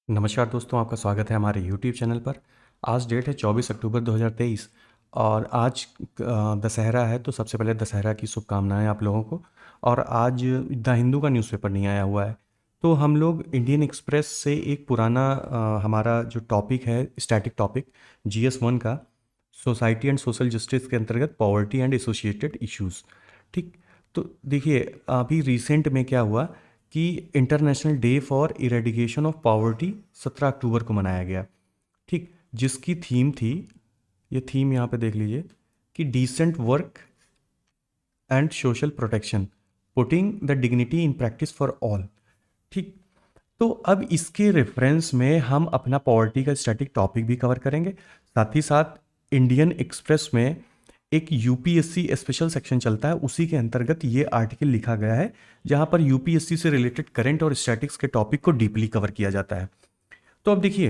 नमस्कार दोस्तों, आपका स्वागत है हमारे यूट्यूब चैनल पर। आज डेट है 24 अक्टूबर 2023 और आज दशहरा है। तो सबसे पहले दशहरा की शुभकामनाएं आप लोगों को। और आज द हिंदू का न्यूज़पेपर नहीं आया हुआ है, तो हम लोग इंडियन एक्सप्रेस से एक पुराना हमारा जो टॉपिक है, स्टैटिक टॉपिक GS1 का, सोसाइटी एंड सोशल जस्टिस के अंतर्गत पॉवर्टी एंड एसोसिएटेड इश्यूज़। ठीक। तो देखिए, अभी रिसेंट में क्या हुआ कि international day for eradication of poverty 17 अक्टूबर को मनाया गया। ठीक। जिसकी थीम थी, ये थीम यहाँ पे देख लीजिए, कि decent work and social protection, putting the dignity in practice for all. ठीक। तो अब इसके रेफरेंस में हम अपना पॉवर्टी का स्टैटिक टॉपिक भी कवर करेंगे। साथ ही साथ इंडियन एक्सप्रेस में एक यूपीएससी स्पेशल सेक्शन चलता है, उसी के अंतर्गत ये आर्टिकल लिखा गया है, जहां पर यूपीएससी से रिलेटेड करंट और स्टैटिक्स के टॉपिक को डीपली कवर किया जाता है। तो अब देखिए,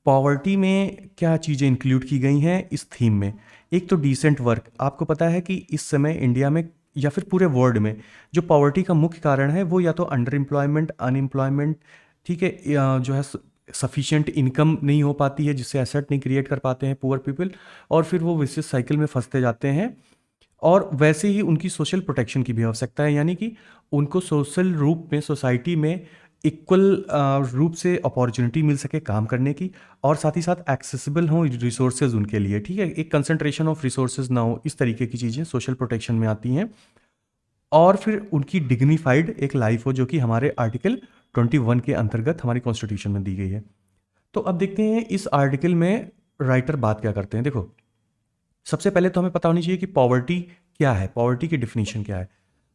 पॉवर्टी में क्या चीज़ें इंक्लूड की गई हैं इस थीम में। एक तो डिसेंट वर्क। आपको पता है कि इस समय इंडिया में या फिर पूरे वर्ल्ड में जो पॉवर्टी का मुख्य कारण है वो या तो अंडर एम्प्लॉयमेंट, अनएम्प्लॉयमेंट, ठीक है, या जो है सफिशिएंट इनकम नहीं हो पाती है, जिससे एसेट नहीं क्रिएट कर पाते हैं पुअर पीपल, और फिर वो विशेष साइकिल में फंसते जाते हैं। और वैसे ही उनकी सोशल प्रोटेक्शन की भी आवश्यकता है, यानी कि उनको सोशल रूप में सोसाइटी में इक्वल रूप से अपॉर्चुनिटी मिल सके काम करने की, और साथ ही साथ एक्सेसिबल हो रिसोर्सेज उनके लिए। ठीक है, एक कंसंट्रेशन ऑफ रिसोर्सेज ना हो, इस तरीके की चीज़ें सोशल प्रोटेक्शन में आती हैं। और फिर उनकी डिग्निफाइड एक लाइफ हो, जो कि हमारे आर्टिकल 21 के अंतर्गत हमारी कॉन्स्टिट्यूशन में दी गई है। तो अब देखते हैं इस आर्टिकल में राइटर बात क्या करते हैं। देखो, सबसे पहले तो हमें पता होनी चाहिए कि पॉवर्टी क्या है, पॉवर्टी की डिफिनीशन क्या है।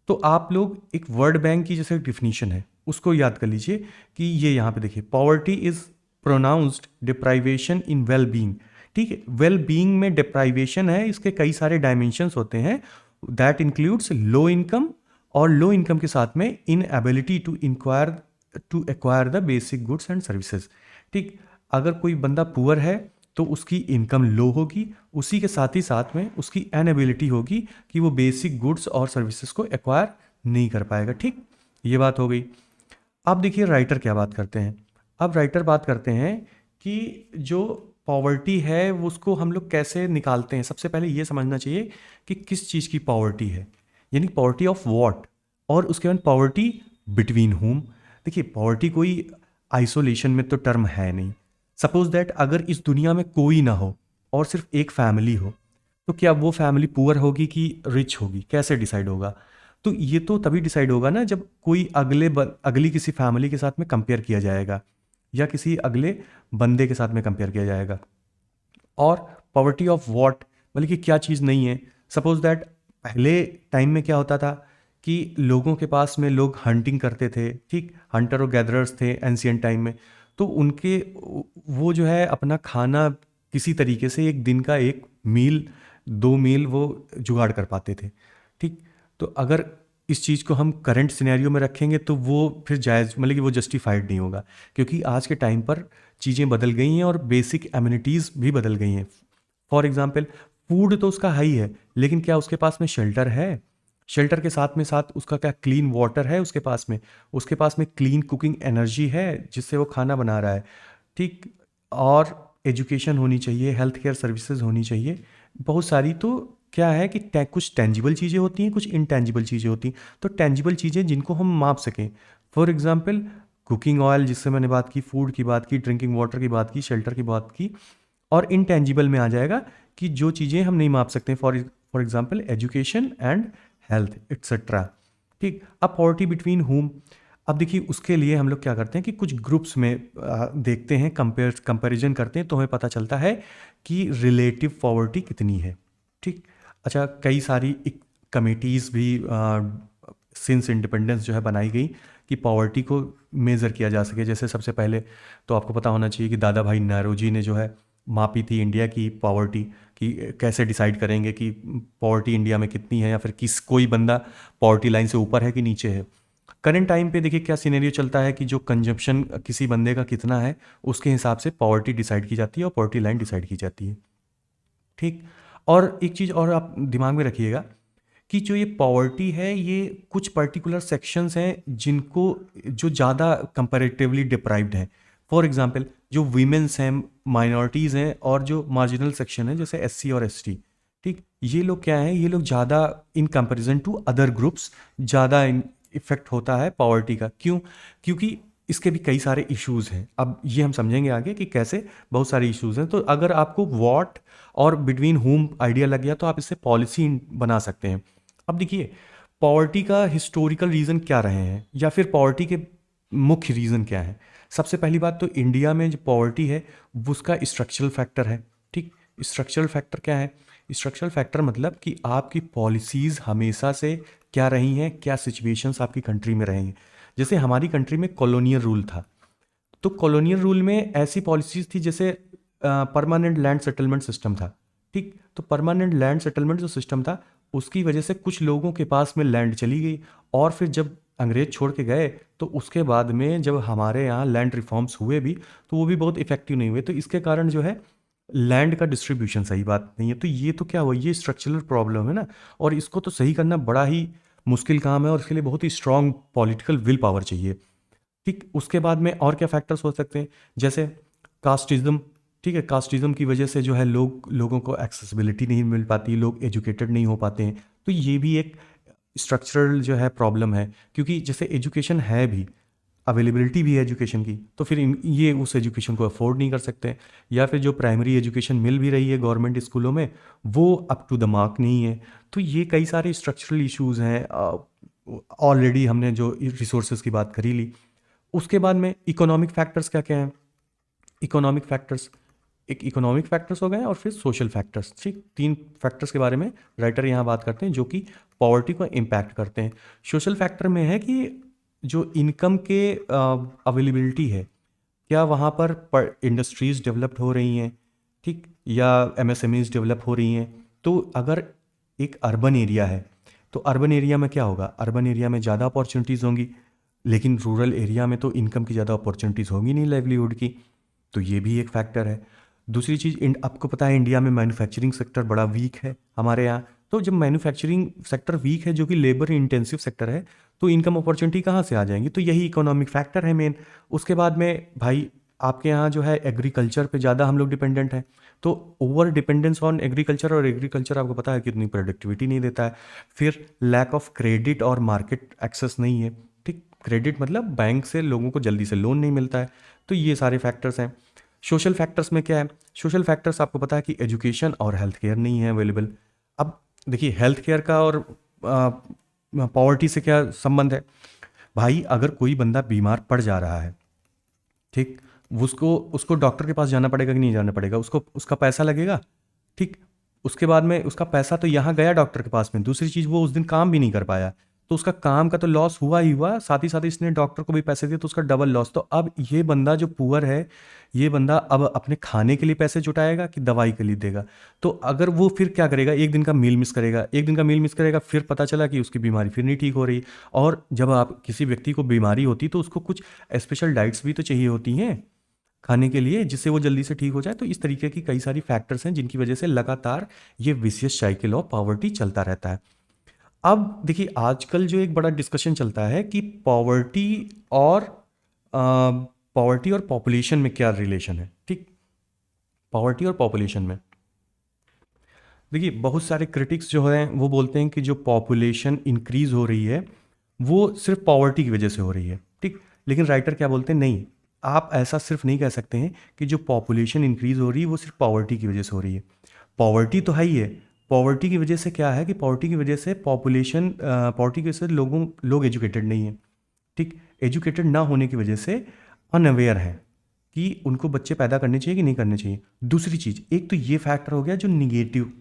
तो आप लोग एक वर्ल्ड बैंक की जैसे डिफिनीशन है उसको याद कर लीजिए, कि ये यहाँ पे देखिए, poverty is pronounced deprivation in well being. ठीक है, वेल बीइंग में डिप्राइवेशन है, इसके कई सारे डायमेंशंस होते हैं। दैट इंक्लूड्स लो इनकम, और लो इनकम के साथ में inability to acquire the basic goods and services. ठीक। अगर कोई बंदा पुअर है तो उसकी इनकम लो होगी, उसी के साथ ही साथ में उसकी इनएबिलिटी होगी कि वो बेसिक गुड्स और सर्विसेज को एक्वायर नहीं कर पाएगा। ठीक। ये बात हो गई। अब देखिए राइटर क्या बात करते हैं। अब राइटर बात करते हैं कि जो पॉवर्टी है वो उसको हम लोग कैसे निकालते हैं। सबसे पहले ये समझना चाहिए कि किस चीज़ की पॉवर्टी है, यानी पॉवर्टी ऑफ वॉट, और उसके बाद पॉवर्टी बिटवीन हुम। देखिए, पॉवर्टी कोई आइसोलेशन में तो टर्म है नहीं। सपोज दैट अगर इस दुनिया में कोई ना हो और सिर्फ एक फैमिली हो, तो क्या वो फैमिली पुअर होगी कि रिच होगी, कैसे डिसाइड होगा? तो ये तो तभी डिसाइड होगा ना जब कोई अगली किसी फैमिली के साथ में कंपेयर किया जाएगा, या किसी अगले बंदे के साथ में कंपेयर किया जाएगा। और पॉवर्टी ऑफ वॉट, मतलब कि क्या चीज़ नहीं है। सपोज दैट पहले टाइम में क्या होता था कि लोगों के पास में लोग हंटिंग करते थे। ठीक, हंटर और गैदरर्स थे एंशियंट टाइम में। तो उनके वो जो है अपना खाना किसी तरीके से एक दिन का एक मील, दो मील वो जुगाड़ कर पाते थे। ठीक। तो अगर इस चीज़ को हम करंट सिनेरियो में रखेंगे तो वो फिर जायज़, मतलब कि वो जस्टिफाइड नहीं होगा, क्योंकि आज के टाइम पर चीज़ें बदल गई हैं और बेसिक एम्यूनिटीज़ भी बदल गई हैं। फॉर एग्जांपल, फूड तो उसका हाई है, लेकिन क्या उसके पास में शेल्टर है? शेल्टर के साथ में साथ उसका क्या क्लीन वाटर है उसके पास में? उसके पास में क्लीन कुकिंग एनर्जी है जिससे वो खाना बना रहा है? ठीक। और एजुकेशन होनी चाहिए, हेल्थ केयर सर्विसेज होनी चाहिए, बहुत सारी। तो क्या है कि कुछ टेंजिबल चीज़ें होती हैं, कुछ इनटेंजिबल चीज़ें होती हैं। तो टेंजिबल चीज़ें जिनको हम माप सकें, फॉर एग्जांपल कुकिंग ऑयल जिससे मैंने बात की, फूड की बात की, ड्रिंकिंग वाटर की बात की, शेल्टर की बात की। और इनटेंजिबल में आ जाएगा कि जो चीज़ें हम नहीं माप सकते, for example education and health etcetera. ठीक। अब पॉवर्टी बिटवीन हुम। अब देखिए, उसके लिए हम लोग क्या करते हैं कि कुछ ग्रुप्स में देखते हैं, कंपेरिजन करते हैं, तो हमें पता चलता है कि रिलेटिव पॉवर्टी कितनी है। ठीक। अच्छा, कई सारी कमिटीज़ भी सिंस इंडिपेंडेंस जो है बनाई गई कि पॉवर्टी को मेज़र किया जा सके। जैसे सबसे पहले तो आपको पता होना चाहिए कि दादा भाई नौरोजी ने जो है मापी थी इंडिया की पॉवर्टी, कि कैसे डिसाइड करेंगे कि पॉवर्टी इंडिया में कितनी है, या फिर कोई बंदा पॉवर्टी लाइन से ऊपर है कि नीचे है। करंट टाइम पे देखिए क्या सिनेरियो चलता है कि जो कंजप्शन किसी बंदे का कितना है, उसके हिसाब से पॉवर्टी डिसाइड की जाती है और पॉवर्टी लाइन डिसाइड की जाती है। ठीक। और एक चीज़ और आप दिमाग में रखिएगा कि जो ये पॉवर्टी है, ये कुछ पर्टिकुलर सेक्शंस हैं जिनको, जो ज़्यादा कंपैरेटिवली डिप्राइव्ड हैं। फॉर एग्जांपल जो वीमेंस हैं, माइनॉरिटीज़ हैं और जो मार्जिनल सेक्शन है जैसे एससी और एसटी, ठीक, ये लोग क्या हैं, ये लोग ज़्यादा in comparison to other groups ज़्यादा इफेक्ट होता है पॉवर्टी का। क्यों? क्योंकि इसके भी कई सारे इश्यूज हैं। अब ये हम समझेंगे आगे कि कैसे बहुत सारे इश्यूज हैं। तो अगर आपको व्हाट और बिटवीन होम आइडिया लग गया तो आप इससे पॉलिसी बना सकते हैं। अब देखिए, पॉवर्टी का हिस्टोरिकल रीज़न क्या रहे हैं या फिर पॉवर्टी के मुख्य रीज़न क्या है। सबसे पहली बात तो इंडिया में जो पॉवर्टी है वो उसका स्ट्रक्चरल फैक्टर है। ठीक, स्ट्रक्चरल फैक्टर क्या है? स्ट्रक्चरल फैक्टर मतलब कि आपकी पॉलिसीज़ हमेशा से क्या रही हैं, क्या सिचुएशंस आपकी कंट्री में रही हैं। जैसे हमारी कंट्री में कॉलोनियल रूल था, तो कॉलोनियल रूल में ऐसी पॉलिसीज़ थी जैसे परमानेंट लैंड सेटलमेंट सिस्टम था। ठीक, तो परमानेंट लैंड सेटलमेंट जो सिस्टम था उसकी वजह से कुछ लोगों के पास में लैंड चली गई, और फिर जब अंग्रेज छोड़ के गए तो उसके बाद में जब हमारे यहाँ लैंड रिफॉर्म्स हुए भी तो वो भी बहुत इफेक्टिव नहीं हुए। तो इसके कारण जो है लैंड का डिस्ट्रीब्यूशन सही बात नहीं है। तो ये तो क्या हुआ, ये स्ट्रक्चरल प्रॉब्लम है ना, और इसको तो सही करना बड़ा ही मुश्किल काम है और इसके लिए बहुत ही स्ट्रांग पॉलिटिकल विल पावर चाहिए। ठीक, उसके बाद में और क्या फैक्टर्स हो सकते हैं, जैसे कास्टिज्म। ठीक है, कास्टिज्म की वजह से जो है लोगों को एक्सेसिबिलिटी नहीं मिल पाती, लोग एजुकेटेड नहीं हो पाते हैं। तो ये भी एक स्ट्रक्चरल जो है प्रॉब्लम है, क्योंकि जैसे एजुकेशन है भी, अवेलेबिलिटी भी है एजुकेशन की, तो फिर ये उस एजुकेशन को अफोर्ड नहीं कर सकते, या फिर जो प्राइमरी एजुकेशन मिल भी रही है गवर्नमेंट स्कूलों में वो अप टू द मार्क नहीं है। तो ये कई सारे स्ट्रक्चरल इश्यूज़ हैं। ऑलरेडी हमने जो रिसोर्सेज की बात करी ली। उसके बाद में इकोनॉमिक फैक्टर्स क्या क्या हैं? इकोनॉमिक फैक्टर्स, एक इकोनॉमिक फैक्टर्स हो गए और फिर सोशल फैक्टर्स। ठीक, तीन फैक्टर्स के बारे में राइटर यहाँ बात करते हैं जो कि पॉवर्टी को इम्पैक्ट करते हैं। सोशल फैक्टर में है कि जो इनकम के अवेलेबिलिटी है, क्या वहाँ पर इंडस्ट्रीज़ डेवलप्ड हो रही हैं, ठीक, या एमएसएमईज डेवलप हो रही हैं। तो अगर एक अर्बन एरिया है तो अर्बन एरिया में क्या होगा, अर्बन एरिया में ज़्यादा अपॉर्चुनिटीज़ होंगी, लेकिन रूरल एरिया में तो इनकम की ज़्यादा अपॉर्चुनिटीज़ होंगी नहीं लाइवलीहुड की। तो ये भी एक फैक्टर है। दूसरी चीज़, आपको पता है इंडिया में मैन्युफैक्चरिंग सेक्टर बड़ा वीक है हमारे यहाँ। तो जब मैन्युफैक्चरिंग सेक्टर वीक है जो कि लेबर इंटेंसिव सेक्टर है, तो इनकम अपॉर्चुनिटी कहाँ से आ जाएंगी? तो यही इकोनॉमिक फैक्टर है मेन। उसके बाद में भाई आपके यहाँ जो है एग्रीकल्चर पे ज़्यादा हम लोग डिपेंडेंट हैं, तो ओवर डिपेंडेंस ऑन एग्रीकल्चर, और एग्रीकल्चर आपको पता है कितनी प्रोडक्टिविटी नहीं देता है। फिर लैक ऑफ क्रेडिट और मार्केट एक्सेस नहीं है। ठीक, क्रेडिट मतलब बैंक से लोगों को जल्दी से लोन नहीं मिलता है। तो ये सारे फैक्टर्स हैं। सोशल फैक्टर्स में क्या है? सोशल फैक्टर्स आपको पता है कि एजुकेशन और हेल्थ केयर नहीं है अवेलेबल। अब देखिए, हेल्थ केयर का और पॉवर्टी से क्या संबंध है? भाई अगर कोई बंदा बीमार पड़ जा रहा है, ठीक, उसको उसको डॉक्टर के पास जाना पड़ेगा कि नहीं जाना पड़ेगा? उसको उसका पैसा लगेगा। ठीक, उसके बाद में उसका पैसा तो यहाँ गया डॉक्टर के पास में, दूसरी चीज़ वो उस दिन काम भी नहीं कर पाया, तो उसका काम का तो लॉस हुआ ही हुआ, साथ ही साथ इसने डॉक्टर को भी पैसे दिए तो उसका डबल लॉस। तो अब ये बंदा जो पुअर है, ये बंदा अब अपने खाने के लिए पैसे जुटाएगा कि दवाई के लिए देगा? तो अगर वो फिर क्या करेगा, एक दिन का मील मिस करेगा, एक दिन का मील मिस करेगा, फिर पता चला कि उसकी बीमारी फिर नहीं ठीक हो रही। और जब आप किसी व्यक्ति को बीमारी होती तो उसको कुछ स्पेशल डाइट्स भी तो चाहिए होती हैं खाने के लिए, जिससे वो जल्दी से ठीक हो जाए। तो इस तरीके की कई सारी फैक्टर्स हैं जिनकी वजह से लगातार ये विशियस साइकिल ऑफ पॉवर्टी चलता रहता है। अब देखिए, आजकल जो एक बड़ा डिस्कशन चलता है कि और पॉवर्टी और पॉपुलेशन में क्या रिलेशन है। ठीक, पॉवर्टी और पॉपुलेशन में देखिए, बहुत सारे क्रिटिक्स जो हैं वो बोलते हैं कि जो पॉपुलेशन इंक्रीज हो रही है वो सिर्फ पॉवर्टी की वजह से हो रही है। ठीक, लेकिन राइटर क्या बोलते हैं, नहीं, आप ऐसा सिर्फ नहीं कह सकते हैं कि जो पॉपुलेशन इंक्रीज हो रही है वो सिर्फ पॉवर्टी की वजह से हो रही है। पॉवर्टी तो है ही है। पॉवर्टी की वजह से क्या है कि पॉवर्टी की वजह से पॉवर्टी की वजह से लोग एजुकेटेड नहीं हैं। ठीक, एजुकेटेड ना होने की वजह से अनअवेयर हैं कि उनको बच्चे पैदा करने चाहिए कि नहीं करने चाहिए। दूसरी चीज़, एक तो ये फैक्टर हो गया जो निगेटिव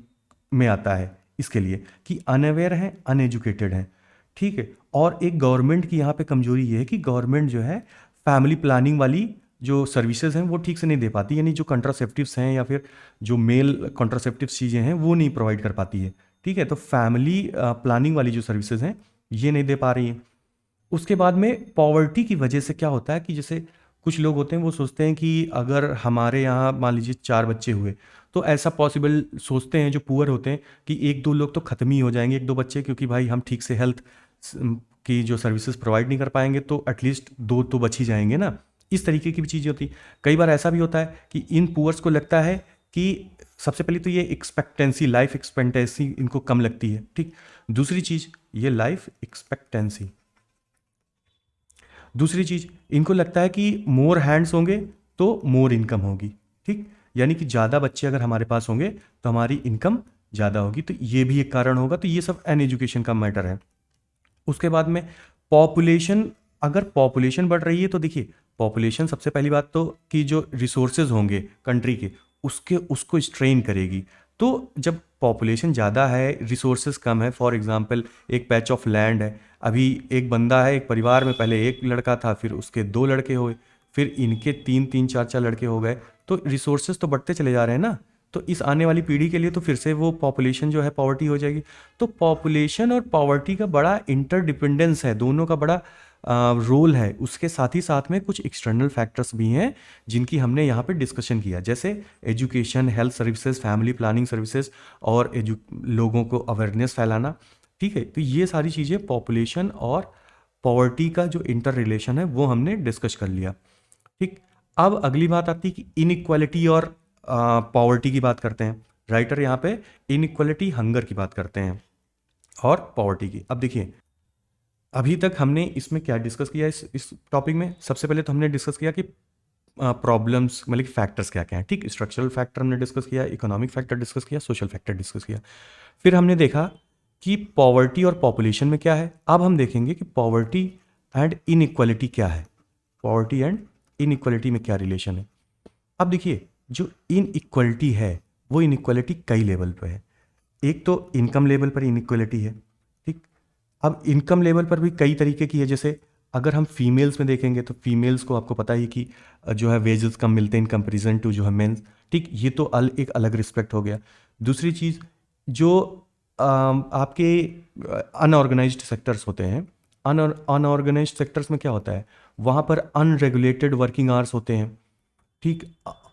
में आता है इसके लिए कि अनअवेयर हैं, अनएजुकेटेड हैं। ठीक है, और एक गवर्नमेंट की यहाँ पे कमजोरी ये है कि गवर्नमेंट जो है फैमिली प्लानिंग वाली जो सर्विसेज हैं वो ठीक से नहीं दे पाती, यानी जो कॉन्ट्रासेप्टिव्स हैं या फिर जो मेल कॉन्ट्रासेप्टिव चीज़ें हैं वो नहीं प्रोवाइड कर पाती है। ठीक है, तो फैमिली प्लानिंग वाली जो सर्विसेज हैं ये नहीं दे पा रही हैं। उसके बाद में पॉवर्टी की वजह से क्या होता है कि जैसे कुछ लोग होते हैं वो सोचते हैं कि अगर हमारे यहाँ मान लीजिए 4 बच्चे हुए तो ऐसा पॉसिबल सोचते हैं जो पुअर होते हैं कि 1-2 लोग तो ख़त्म ही हो जाएंगे, 1-2 बच्चे, क्योंकि भाई हम ठीक से हेल्थ की जो सर्विसेज प्रोवाइड नहीं कर पाएंगे तो एटलीस्ट 2 तो बच ही जाएंगे ना। इस तरीके की भी चीज़ें होती है। कई बार ऐसा भी होता है कि इन पुअर्स को लगता है कि सबसे पहले तो ये एक्सपेक्टेंसी, लाइफ एक्सपेक्टेंसी इनको कम लगती है, ठीक। दूसरी चीज़ ये लाइफ एक्सपेक्टेंसी, दूसरी चीज़ इनको लगता है कि मोर हैंड्स होंगे तो मोर इनकम होगी, ठीक। यानी कि ज़्यादा बच्चे अगर हमारे पास होंगे तो हमारी इनकम ज़्यादा होगी, तो ये भी एक कारण होगा। तो ये सब एन एजुकेशन का मैटर है। उसके बाद में पॉपुलेशन, अगर पॉपुलेशन बढ़ रही है तो देखिए पॉपुलेशन सबसे पहली बात तो कि जो रिसोर्सेज होंगे कंट्री के उसके उसको स्ट्रेन करेगी। तो जब पॉपुलेशन ज़्यादा है, रिसोर्सेज कम है, फॉर एग्जांपल एक पैच ऑफ लैंड है, अभी एक बंदा है, एक परिवार में पहले एक लड़का था, फिर उसके 2 लड़के हुए, फिर इनके 3-3 4-4 लड़के हो गए, तो रिसोर्सेज तो बढ़ते चले जा रहे हैं ना। तो इस आने वाली पीढ़ी के लिए तो फिर से वो पॉपुलेशन जो है पॉवर्टी हो जाएगी। तो पॉपुलेशन और पॉवर्टी का बड़ा इंटरडिपेंडेंस है, दोनों का बड़ा रोल है। उसके साथ ही साथ में कुछ एक्सटर्नल फैक्टर्स भी हैं जिनकी हमने यहाँ पे डिस्कशन किया, जैसे education, health services, family planning services और लोगों को अवेयरनेस फैलाना, ठीक है। तो ये सारी चीज़ें पॉपुलेशन और पॉवर्टी का जो इंटर रिलेशन है वो हमने डिस्कस कर लिया, ठीक। अब अगली बात आती है कि इनइक्वालिटी और पॉवर्टी की बात करते हैं। राइटर यहाँ पे इनइक्वालिटी, हंगर की बात करते हैं और पॉवर्टी की। अब देखिए अभी तक हमने इसमें क्या डिस्कस किया, इस टॉपिक में सबसे पहले तो हमने डिस्कस किया कि प्रॉब्लम्स मतलब कि फैक्टर्स क्या क्या हैं, ठीक। स्ट्रक्चरल फैक्टर हमने डिस्कस किया, इकोनॉमिक फैक्टर डिस्कस किया, सोशल फैक्टर डिस्कस किया। फिर हमने देखा कि पॉवर्टी और पॉपुलेशन में क्या है। अब हम देखेंगे कि पॉवर्टी एंड इनइक्वालिटी क्या है, पॉवर्टी एंड इनइक्वालिटी में क्या रिलेशन है। अब देखिए जो इनइक्वालिटी है वो इनइक्वालिटी कई लेवल पर है। एक तो इनकम लेवल पर इनइक्वालिटी है, ठीक। अब इनकम लेवल पर भी कई तरीके की है, जैसे अगर हम फीमेल्स में देखेंगे तो फीमेल्स को आपको पता ही कि जो है वेजेस कम मिलते हैं इन कंपैरिजन टू जो है मेंस, ठीक। ये तो एक अलग रिस्पेक्ट हो गया। दूसरी चीज़ जो आपके अनऑर्गेनाइज्ड सेक्टर्स होते हैं, अनऑर्गेनाइज्ड सेक्टर्स में क्या होता है, वहाँ पर अनरेगुलेटेड वर्किंग आवर्स होते हैं, ठीक।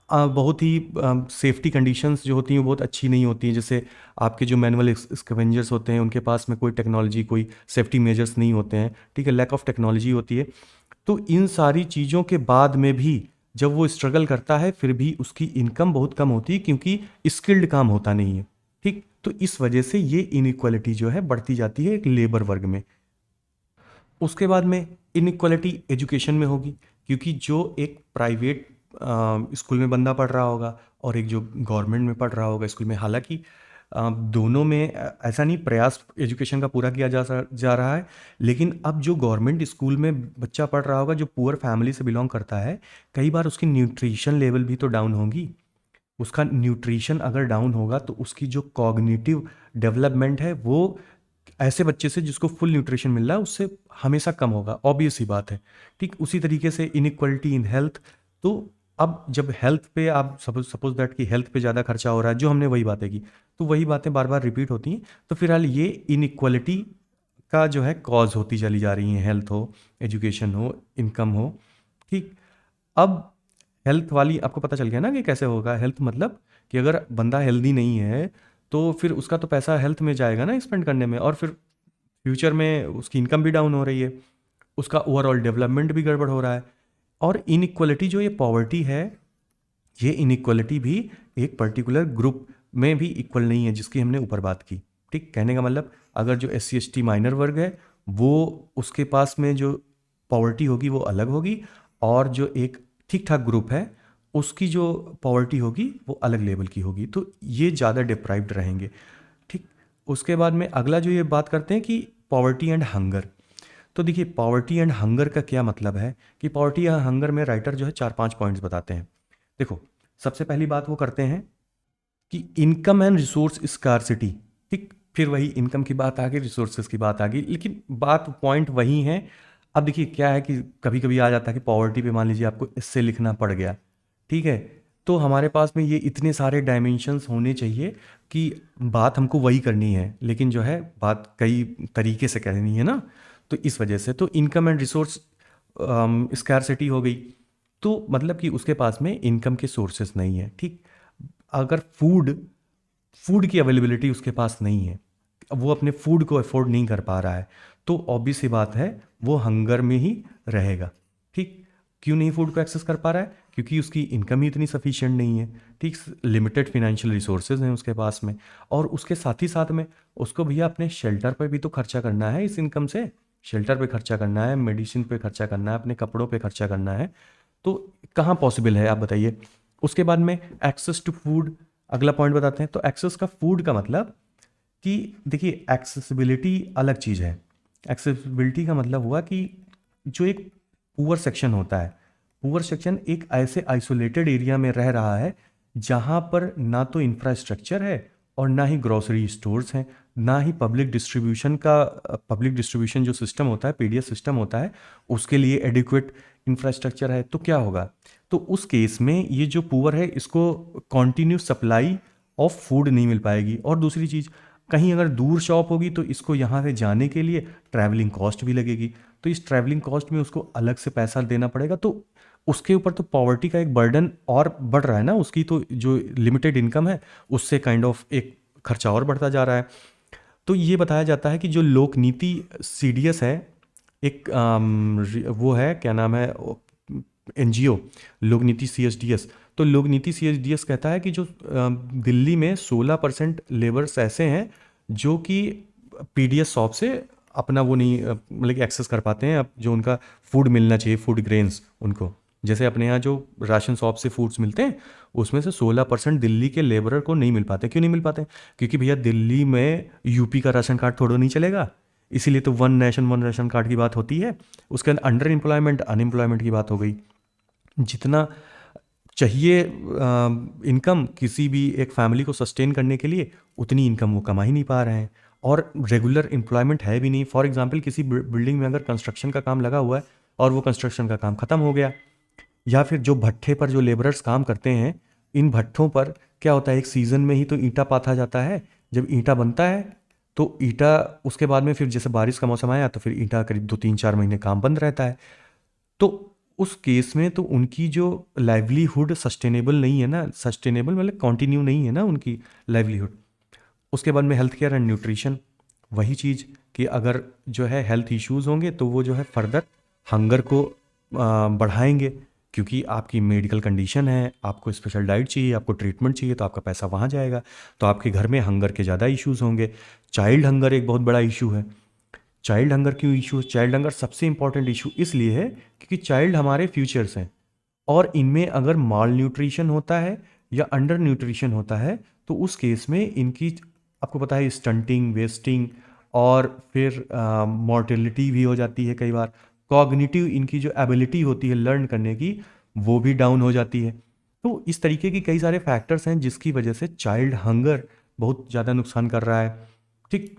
बहुत ही सेफ्टी कंडीशंस जो होती हैं वो बहुत अच्छी नहीं होती हैं, जैसे आपके जो मैनुअल स्कैवेंजर्स होते हैं उनके पास में कोई टेक्नोलॉजी, कोई सेफ्टी मेजर्स नहीं होते हैं, ठीक है, लैक ऑफ टेक्नोलॉजी होती है। तो इन सारी चीज़ों के बाद में भी जब वो स्ट्रगल करता है फिर भी उसकी इनकम बहुत कम होती है क्योंकि स्किल्ड काम होता नहीं है, ठीक। तो इस वजह से ये इनइक्वालिटी जो है बढ़ती जाती है एक लेबर वर्ग में। उसके बाद में इनइक्वालिटी एजुकेशन में होगी, क्योंकि जो एक प्राइवेट स्कूल में बंदा पढ़ रहा होगा और एक जो गवर्नमेंट में पढ़ रहा होगा स्कूल में, हालांकि दोनों में ऐसा नहीं प्रयास एजुकेशन का पूरा किया जा रहा है, लेकिन अब जो गवर्नमेंट स्कूल में बच्चा पढ़ रहा होगा जो पुअर फैमिली से बिलोंग करता है, कई बार उसकी न्यूट्रिशन लेवल भी तो डाउन होगी। उसका न्यूट्रिशन अगर डाउन होगा तो उसकी जो कॉग्निटिव डेवलपमेंट है वो ऐसे बच्चे से जिसको फुल न्यूट्रिशन मिल रहा है उससे हमेशा कम होगा, ऑब्वियस ही बात है, ठीक। उसी तरीके से इनइक्वालिटी इन हेल्थ। तो अब जब हेल्थ पे आप सपोज दैट कि हेल्थ पे ज़्यादा खर्चा हो रहा है, जो हमने वही बातें की, तो वही बातें बार बार रिपीट होती हैं, तो फिलहाल ये इनइक्वालिटी का जो है कॉज होती चली जा रही है, हेल्थ हो, एजुकेशन हो, इनकम हो, ठीक। अब हेल्थ वाली आपको पता चल गया ना कि कैसे होगा। हेल्थ मतलब कि अगर बंदा हेल्दी नहीं है तो फिर उसका तो पैसा हेल्थ में जाएगा ना स्पेंड करने में, और फिर फ्यूचर में उसकी इनकम भी डाउन हो रही है, उसका ओवरऑल डेवलपमेंट भी गड़बड़ हो रहा है। और इनइक्वालिटी जो ये पॉवर्टी है, ये इनइक्वालिटी भी एक पर्टिकुलर ग्रुप में भी इक्वल नहीं है, जिसकी हमने ऊपर बात की, ठीक। कहने का मतलब अगर जो SC ST माइनर वर्ग है वो उसके पास में जो पॉवर्टी होगी वो अलग होगी, और जो एक ठीक ठाक ग्रुप है उसकी जो पॉवर्टी होगी वो अलग लेवल की होगी, तो ये ज़्यादा डिप्राइव्ड रहेंगे, ठीक। उसके बाद में अगला जो ये बात करते हैं कि पॉवर्टी एंड हंगर। तो देखिए पॉवर्टी एंड हंगर का क्या मतलब है कि पॉवर्टी या हंगर में राइटर जो है 4-5 पॉइंट्स बताते हैं। देखो सबसे पहली बात वो करते हैं कि इनकम एंड रिसोर्स स्कार्सिटी, ठीक। फिर वही इनकम की बात आ गई, रिसोर्सेज की बात आ गई, लेकिन बात पॉइंट वही है। अब देखिए क्या है कि कभी कभी आ जाता है कि पॉवर्टी पे मान लीजिए आपको इससे लिखना पड़ गया, ठीक है, तो हमारे पास में ये इतने सारे डायमेंशंस होने चाहिए कि बात हमको वही करनी है, लेकिन जो है बात कई तरीके से करनी है ना, तो इस वजह से तो इनकम एंड रिसोर्स स्कैरसिटी हो गई, तो मतलब कि उसके पास में इनकम के सोर्सेस नहीं है, ठीक। अगर फूड फूड की अवेलेबिलिटी उसके पास नहीं है, वो अपने फूड को अफोर्ड नहीं कर पा रहा है, तो ऑब्वियस सी बात है वो हंगर में ही रहेगा, ठीक। क्यों नहीं फूड को एक्सेस कर पा रहा है? क्योंकि उसकी इनकम ही इतनी सफिशिएंट नहीं है, ठीक, लिमिटेड फिनेंशियल रिसोर्सेज हैं उसके पास में। और उसके साथ ही साथ में उसको भैया अपने शेल्टर पे भी तो खर्चा करना है इस इनकम से, शेल्टर पे खर्चा करना है, मेडिसिन पे खर्चा करना है, अपने कपड़ों पे खर्चा करना है। तो कहाँ पॉसिबल है आप बताइए? उसके बाद में एक्सेस टू फूड, अगला पॉइंट बताते हैं। तो एक्सेस का फूड का मतलब कि देखिए, एक्सेसिबिलिटी अलग चीज़ है। एक्सेसिबिलिटी का मतलब हुआ कि जो एक पुअर सेक्शन होता है, पुअर सेक्शन एक ऐसे आइसोलेटेड एरिया में रह रहा है जहाँ पर ना तो इंफ्रास्ट्रक्चर है और ना ही ग्रोसरी स्टोर्स हैं, ना ही पब्लिक डिस्ट्रीब्यूशन जो सिस्टम होता है, पीडीएस सिस्टम होता है, उसके लिए एडिक्वेट इंफ्रास्ट्रक्चर है। तो क्या होगा? तो उस केस में ये जो पुअर है इसको कॉन्टिन्यूस सप्लाई ऑफ फूड नहीं मिल पाएगी। और दूसरी चीज़, कहीं अगर दूर शॉप होगी तो इसको यहाँ से जाने के लिए ट्रैवलिंग कॉस्ट भी लगेगी, तो इस ट्रैवलिंग कॉस्ट में उसको अलग से पैसा देना पड़ेगा। तो उसके ऊपर तो पॉवर्टी का एक बर्डन और बढ़ रहा है ना, उसकी तो जो लिमिटेड इनकम है उससे काइंड ऑफ एक खर्चा और बढ़ता जा रहा है। तो ये बताया जाता है कि जो लोक नीति सीडीएस है, एक वो है, क्या नाम है, एनजीओ, लोक नीति सीएसडीएस। तो लोक नीति सीएसडीएस कहता है कि जो दिल्ली में 16% लेबर्स ऐसे हैं जो कि पीडीएस शॉप से अपना वो नहीं मतलब कि एक्सेस कर पाते हैं, अब जो उनका फूड मिलना चाहिए, फूड ग्रेन्स उनको, जैसे अपने यहाँ जो राशन शॉप से फूड्स मिलते हैं उसमें से 16% दिल्ली के लेबरर को नहीं मिल पाते। क्यों नहीं मिल पाते? क्योंकि भैया दिल्ली में यूपी का राशन कार्ड थोड़ा नहीं चलेगा, इसीलिए तो one nation one ration card की बात होती है। उसके अंदर अंडर एम्प्लॉयमेंट, अनएम्प्लॉयमेंट की बात हो गई। जितना चाहिए इनकम किसी भी एक फैमिली को सस्टेन करने के लिए, उतनी इनकम वो कमा ही नहीं पा रहे हैं। और रेगुलर एम्प्लॉयमेंट है भी नहीं। फॉर एग्जांपल, किसी बिल्डिंग में अगर कंस्ट्रक्शन का काम लगा हुआ है और वो कंस्ट्रक्शन का काम ख़त्म हो गया, या फिर जो भट्ठे पर जो लेबरर्स काम करते हैं, इन भट्ठों पर क्या होता है, एक सीज़न में ही तो ईंटा पाथा जाता है। जब ईंटा बनता है तो ईंटा उसके बाद में फिर जैसे बारिश का मौसम आया तो फिर ईंटा करीब 2-3-4 महीने काम बंद रहता है। तो उस केस में तो उनकी जो लाइवलीहुड सस्टेनेबल नहीं है ना, सस्टेनेबल मतलब कंटिन्यू नहीं है ना उनकी लाइवलीहुड। उसके बाद में हेल्थ केयर एंड न्यूट्रिशन, वही चीज़ कि अगर जो है हेल्थ इश्यूज़ होंगे तो वो जो है फर्दर हंगर को बढ़ाएंगे, क्योंकि आपकी मेडिकल कंडीशन है, आपको स्पेशल डाइट चाहिए, आपको ट्रीटमेंट चाहिए, तो आपका पैसा वहाँ जाएगा, तो आपके घर में हंगर के ज़्यादा इश्यूज़ होंगे। चाइल्ड हंगर एक बहुत बड़ा इशू है। चाइल्ड हंगर क्यों इशू? चाइल्ड हंगर सबसे इंपॉर्टेंट इशू इसलिए है क्योंकि चाइल्ड हमारे फ्यूचर्स हैं, और इनमें अगर माल न्यूट्रिशन होता है या अंडर न्यूट्रिशन होता है तो उस केस में इनकी, आपको पता है, स्टंटिंग, वेस्टिंग और फिर मॉर्टेलिटी भी हो जाती है कई बार। कॉग्निटिव इनकी जो एबिलिटी होती है लर्न करने की, वो भी डाउन हो जाती है। तो इस तरीके की कई सारे फैक्टर्स हैं जिसकी वजह से चाइल्ड हंगर बहुत ज़्यादा नुकसान कर रहा है, ठीक।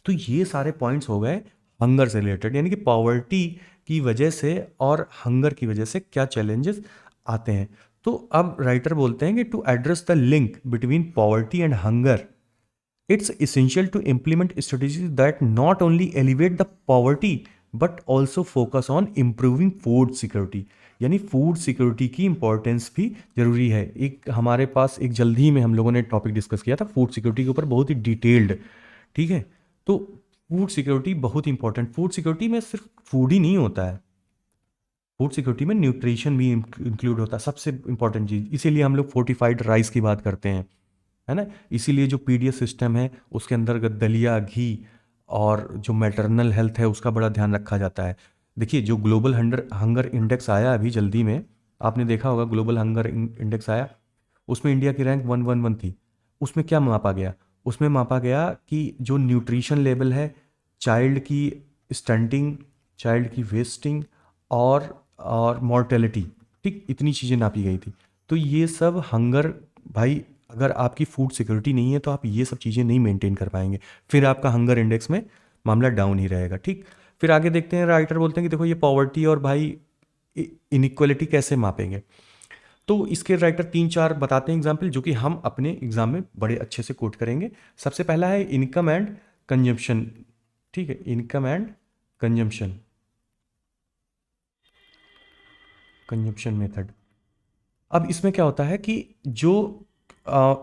तो ये सारे पॉइंट्स हो गए हंगर से रिलेटेड, यानी कि पॉवर्टी की वजह से और हंगर की वजह से क्या चैलेंजेस आते हैं। तो अब राइटर बोलते हैं कि to address the link between poverty and hunger, it's essential to implement strategies that not only alleviate the poverty but also focus on improving food security. यानी फूड सिक्योरिटी की इंपॉर्टेंस भी जरूरी है। एक हमारे पास एक जल्दी ही में हम लोगों ने टॉपिक डिस्कस किया था फूड सिक्योरिटी के ऊपर, बहुत ही डिटेल्ड, ठीक है। तो फूड सिक्योरिटी बहुत इंपॉर्टेंट, फूड सिक्योरिटी में सिर्फ फूड ही नहीं होता है, फूड सिक्योरिटी में न्यूट्रिशन भी इंक्लूड होता है, सबसे इंपॉर्टेंट चीज़। इसीलिए हम लोग फोर्टिफाइड राइस की बात करते हैं, है ना। इसीलिए जो पीडीएस सिस्टम है उसके अंतर्गत दलिया, घी और जो मैटरनल हेल्थ है उसका बड़ा ध्यान रखा जाता है। देखिए, जो ग्लोबल हंगर इंडेक्स आया अभी जल्दी में, आपने देखा होगा, ग्लोबल हंगर इंडेक्स आया, उसमें इंडिया की रैंक 111 थी। उसमें क्या मापा गया? उसमें मापा गया कि जो न्यूट्रिशन लेवल है, चाइल्ड की स्टंटिंग, चाइल्ड की वेस्टिंग और मॉर्टेलिटी, ठीक, इतनी चीज़ें नापी गई थी। तो ये सब हंगर, भाई अगर आपकी फूड सिक्योरिटी नहीं है तो आप ये सब चीज़ें नहीं मेंटेन कर पाएंगे, फिर आपका हंगर इंडेक्स में मामला डाउन ही रहेगा, ठीक। फिर आगे देखते हैं, राइटर बोलते हैं कि देखो ये पॉवर्टी और भाई इनइक्वालिटी कैसे मापेंगे। तो इसके राइटर 3-4 बताते हैं एग्जाम्पल, जो कि हम अपने एग्जाम में बड़े अच्छे से कोट करेंगे। सबसे पहला है इनकम एंड कंजम्पशन, ठीक है, income and consumption, consumption method. अब इसमें क्या होता है कि जो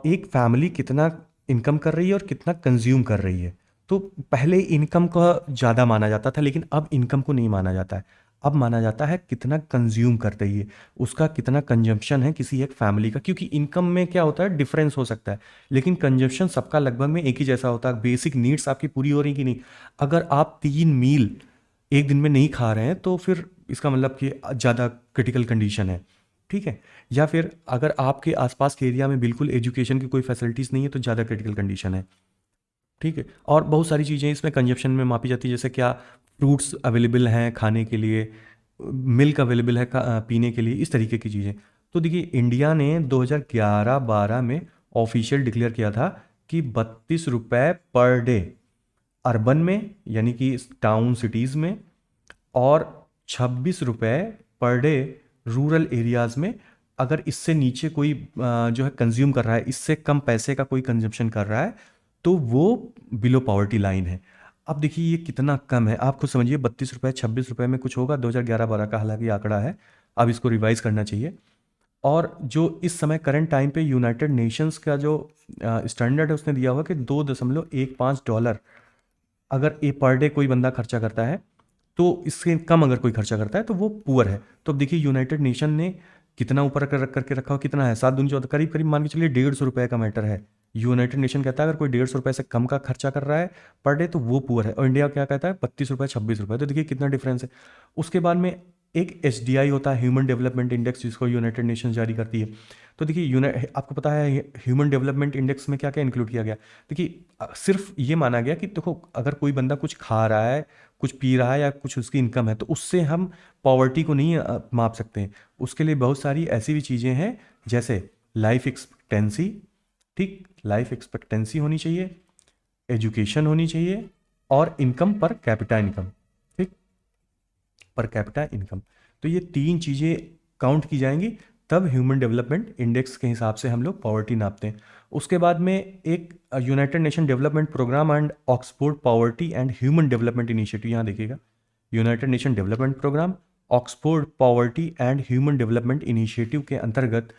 एक फैमिली कितना इनकम कर रही है और कितना कंज्यूम कर रही है, तो पहले इनकम को ज़्यादा माना जाता था लेकिन अब इनकम को नहीं माना जाता है। अब माना जाता है कितना कंज्यूम करते ही है, उसका कितना कंजम्पशन है किसी एक फैमिली का, क्योंकि इनकम में क्या होता है डिफरेंस हो सकता है, लेकिन कंजम्पशन सबका लगभग में एक ही जैसा होता है। बेसिक नीड्स आपकी पूरी हो रही कि नहीं। अगर आप 3 मील एक दिन में नहीं खा रहे हैं तो फिर इसका मतलब कि ज़्यादा क्रिटिकल कंडीशन है, ठीक है। या फिर अगर आपके आसपास के एरिया में बिल्कुल एजुकेशन की कोई फैसिलिटीज़ नहीं है तो ज़्यादा क्रिटिकल कंडीशन है, ठीक है। और बहुत सारी चीज़ें इसमें कंजप्शन में मापी जाती है, जैसे क्या फ्रूट्स अवेलेबल हैं खाने के लिए, मिल्क अवेलेबल है पीने के लिए, इस तरीके की चीज़ें। तो देखिए इंडिया ने 2011-12 में ऑफिशियल डिक्लेयर किया था कि 32 रुपये पर डे अर्बन में, यानी कि टाउन सिटीज़ में, और 26 रुपये पर डे रूरल एरियाज़ में। अगर इससे नीचे कोई जो है कंज्यूम कर रहा है, इससे कम पैसे का कोई कंजम्पशन कर रहा है, तो वो बिलो पॉवर्टी लाइन है। अब देखिए ये कितना कम है, आप खुद समझिए। 32 रुपये 26 रुपये में कुछ होगा 2011-12 का हालांकि आंकड़ा है, अब इसको रिवाइज करना चाहिए। और जो इस समय करंट टाइम पे यूनाइटेड नेशंस का जो स्टैंडर्ड है उसने दिया हुआ कि $2.15 अगर ए पर डे कोई बंदा खर्चा करता है, तो इससे कम अगर कोई खर्चा करता है तो वो पुअर है। तो अब देखिए यूनाइटेड नेशन ने कितना ऊपर कर करके रखा हो, कितना है 7 दूनी 14, करीब करीब मान के चलिए 150 रुपये का मैटर है। यूनाइटेड नेशन कहता है अगर कोई 150 रुपये से कम का खर्चा कर रहा है पर डे तो वो पुअर है, और इंडिया क्या कहता है 32 रुपये 26 रुपये। तो देखिए कितना डिफरेंस है। उसके बाद में एक HDI होता है, ह्यूमन डेवलपमेंट इंडेक्स, जिसको यूनाइटेड नेशन जारी करती है। तो देखिए आपको पता है ह्यूमन डेवलपमेंट इंडेक्स में क्या क्या इंक्लूड किया गया। देखिए सिर्फ ये माना गया कि देखो अगर कोई बंदा कुछ खा रहा है, कुछ पी रहा है, या कुछ उसकी इनकम है, तो उससे हम पॉवर्टी को नहीं माप सकते हैं। उसके लिए बहुत सारी ऐसी भी चीज़ें हैं, जैसे लाइफ एक्सपेक्टेंसी, ठीक, लाइफ एक्सपेक्टेंसी होनी चाहिए, एजुकेशन होनी चाहिए, और इनकम पर कैपिटा इनकम, ठीक, पर कैपिटा इनकम। तो ये 3 चीज़ें काउंट की जाएंगी, तब ह्यूमन डेवलपमेंट इंडेक्स के हिसाब से हम लोग पॉवर्टी नापते हैं। उसके बाद में एक United Nation Development Programme and Oxford Poverty and Human Development Initiative, यहाँ देखिएगा, United Nation Development Programme, Oxford Poverty and Human Development Initiative के अंतर्गत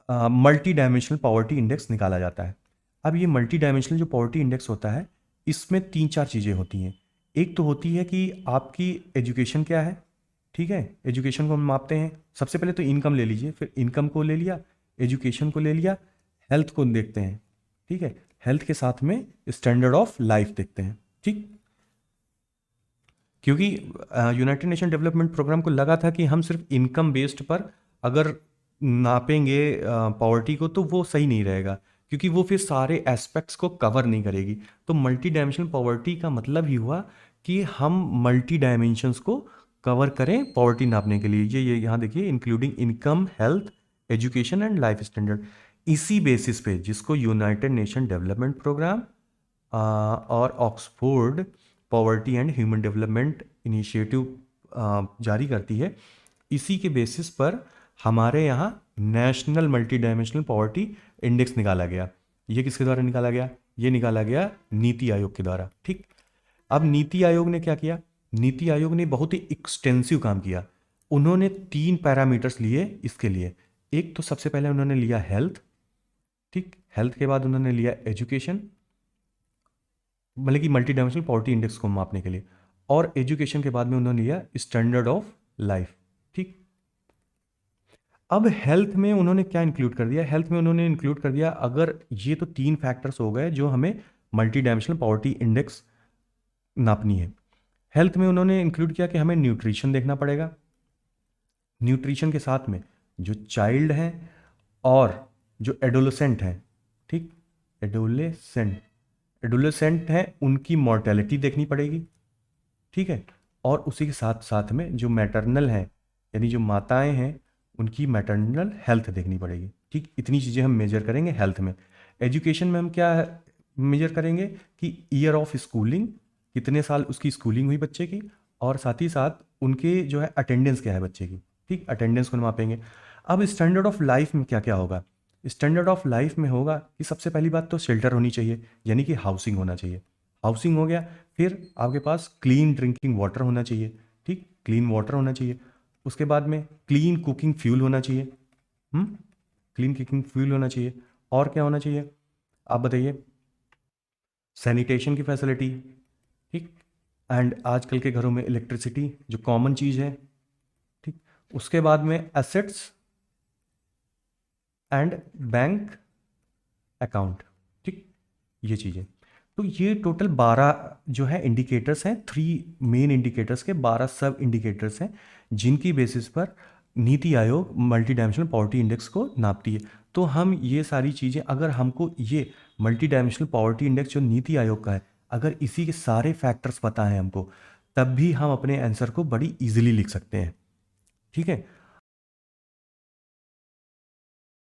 मल्टी डायमेंशनल पॉवर्टी इंडेक्स निकाला जाता है। अब ये मल्टी डायमेंशनल जो पॉवर्टी इंडेक्स होता है, इसमें 3-4 चीज़ें होती हैं। एक तो होती है कि आपकी एजुकेशन क्या है, ठीक है, एजुकेशन को हम मापते हैं। सबसे पहले तो इनकम ले लीजिए, फिर इनकम को ले लिया, एजुकेशन को ले लिया, हेल्थ को देखते हैं, ठीक है, हेल्थ के साथ में स्टैंडर्ड ऑफ लाइफ देखते हैं, ठीक। क्योंकि यूनाइटेड नेशन डेवलपमेंट प्रोग्राम को लगा था कि हम सिर्फ इनकम बेस्ड पर अगर नापेंगे पॉवर्टी को तो वो सही नहीं रहेगा, क्योंकि वो फिर सारे एस्पेक्ट्स को कवर नहीं करेगी। तो मल्टी डायमेंशनल पॉवर्टी का मतलब ही हुआ कि हम मल्टी डायमेंशंस को कवर करें पॉवर्टी नापने के लिए। ये यहाँ देखिए, including income, health, education and life standard. इसी बेसिस पे जिसको यूनाइटेड नेशन डेवलपमेंट प्रोग्राम और Oxford Poverty and Human Development initiative जारी करती है, इसी के बेसिस पर हमारे यहाँ national multi dimensional poverty index निकाला गया। ये किसके द्वारा निकाला गया? ये निकाला गया नीति आयोग के द्वारा, ठीक। अब नीति आयोग ने क्या किया? नीति आयोग ने बहुत ही एक्सटेंसिव काम किया। उन्होंने 3 पैरामीटर्स लिए इसके लिए। एक तो सबसे पहले उन्होंने लिया हेल्थ, ठीक, हेल्थ के बाद उन्होंने लिया एजुकेशन, मतलब कि मल्टी डायमेंशनल पॉवर्टी इंडेक्स को मापने के लिए, और एजुकेशन के बाद में उन्होंने लिया स्टैंडर्ड ऑफ लाइफ, ठीक। अब हेल्थ में उन्होंने क्या इंक्लूड कर दिया? हेल्थ में उन्होंने इंक्लूड कर दिया, अगर ये तो 3 फैक्टर्स हो गए जो हमें मल्टी डायमेंशनल पॉवर्टी इंडेक्स नापनी है। हेल्थ में उन्होंने इंक्लूड किया कि हमें न्यूट्रिशन देखना पड़ेगा। न्यूट्रिशन के साथ में जो चाइल्ड हैं और जो एडोलेसेंट हैं, ठीक, एडोलेसेंट एडोलेसेंट हैं, उनकी मॉर्टेलिटी देखनी पड़ेगी, ठीक है। और उसी के साथ साथ में जो मैटरनल हैं, यानी जो माताएं हैं, उनकी मैटरनल हेल्थ देखनी पड़ेगी, ठीक। इतनी चीज़ें हम मेजर करेंगे हेल्थ में। एजुकेशन में हम क्या मेजर करेंगे कि ईयर ऑफ स्कूलिंग, कितने साल उसकी स्कूलिंग हुई बच्चे की, और साथ ही साथ उनके जो है अटेंडेंस क्या है बच्चे की, ठीक, अटेंडेंस को मापेंगे। अब स्टैंडर्ड ऑफ लाइफ में क्या क्या होगा? स्टैंडर्ड ऑफ लाइफ में होगा कि सबसे पहली बात तो शेल्टर होनी चाहिए, यानी कि हाउसिंग होना चाहिए। हाउसिंग हो गया, फिर आपके पास क्लीन ड्रिंकिंग वाटर होना चाहिए, ठीक, क्लीन वाटर होना चाहिए। उसके बाद में क्लीन कुकिंग फ्यूल होना चाहिए, क्लीन कुकिंग फ्यूल होना चाहिए। और क्या होना चाहिए आप बताइए? सैनिटेशन की फैसिलिटी, ठीक, एंड आजकल के घरों में इलेक्ट्रिसिटी जो कॉमन चीज़ है, ठीक। उसके बाद में एसेट्स एंड बैंक अकाउंट, ठीक, ये चीज़ें। तो ये टोटल 12 जो है इंडिकेटर्स हैं, 3 मेन इंडिकेटर्स के 12 सब इंडिकेटर्स हैं, जिनकी बेसिस पर NITI Aayog multi dimensional poverty index को नापती है। तो हम ये सारी चीज़ें, अगर हमको ये मल्टी डायमेंशनल पॉवर्टी इंडेक्स जो नीति आयोग का है, अगर इसी के सारे फैक्टर्स पता हैं हमको, तब भी हम अपने आंसर को बड़ी ईजिली लिख सकते हैं, ठीक है।